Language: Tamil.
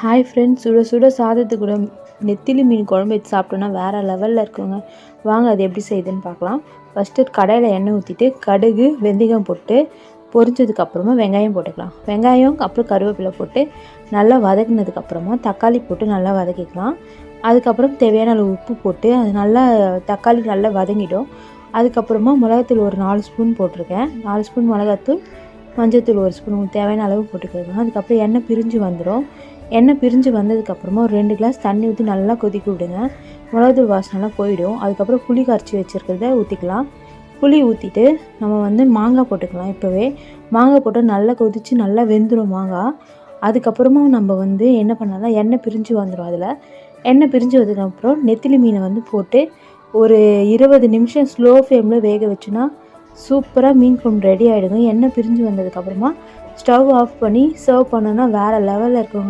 ஹாய் ஃப்ரெண்ட்ஸ், சுட சுட சாதத்துக்கு கூட நெத்திலி மீன் குழம்பு வச்சு சாப்பிட்டோன்னா வேறு லெவலில் இருக்குங்க. வாங்க அது எப்படி செய்யுதுன்னு பார்க்கலாம். ஃபஸ்ட்டு கடாயில் எண்ணெய் ஊற்றிட்டு கடுகு வெந்தயம் போட்டு பொரிஞ்சதுக்கப்புறமா வெங்காயம் போட்டுக்கலாம். வெங்காயம் அப்புறம் கருவேப்பிலை போட்டு நல்லா வதக்கினதுக்கப்புறமா தக்காளி போட்டு நல்லா வதக்கிக்கலாம். அதுக்கப்புறம் தேவையான அளவு உப்பு போட்டு அது நல்லா தக்காளி நல்லா வதங்கிடும். அதுக்கப்புறமா மிளகாத்தூள் ஒரு 4 ஸ்பூன் போட்டிருக்கேன். 4 ஸ்பூன் மிளகாத்தூள், மஞ்சத்தூள் 1 ஸ்பூன் தேவையான அளவு போட்டுக்கலாம். அதுக்கப்புறம் எண்ணெய் பிரிஞ்சு வந்துடும். எண்ணெய் பிரிஞ்சு வந்ததுக்கப்புறமா ஒரு 2 கிளாஸ் தண்ணி ஊற்றி நல்லா கொதிக்க விடுங்க. மிளகாத்தூள் வாசனைலாம் போயிடும். அதுக்கப்புறம் புளி கரைச்சி வச்சுருக்கிறத ஊற்றிக்கலாம். புளி ஊற்றிட்டு நம்ம மாங்காய் போட்டுக்கலாம். இப்போவே மாங்காய் போட்டு நல்லா கொதித்து நல்லா வெந்துடும் மாங்காய். அதுக்கப்புறமா நம்ம என்ன பண்ணலாம், எண்ணெய் பிரிஞ்சு வந்துடும். அதில் எண்ணெய் பிரிஞ்சு வந்ததுக்கப்புறம் நெத்திலி மீனை போட்டு ஒரு 20 நிமிஷம் ஸ்லோ ஃப்ளேமில் வேக வச்சுன்னா சூப்பராக மீன் குழம்பு ரெடி ஆகிடுங்க. எண்ணெய் பிரிஞ்சு வந்ததுக்கப்புறமா ஸ்டவ் ஆஃப் பண்ணி சர்வ் பண்ணோன்னா வேறு லெவலில் இருக்கும்.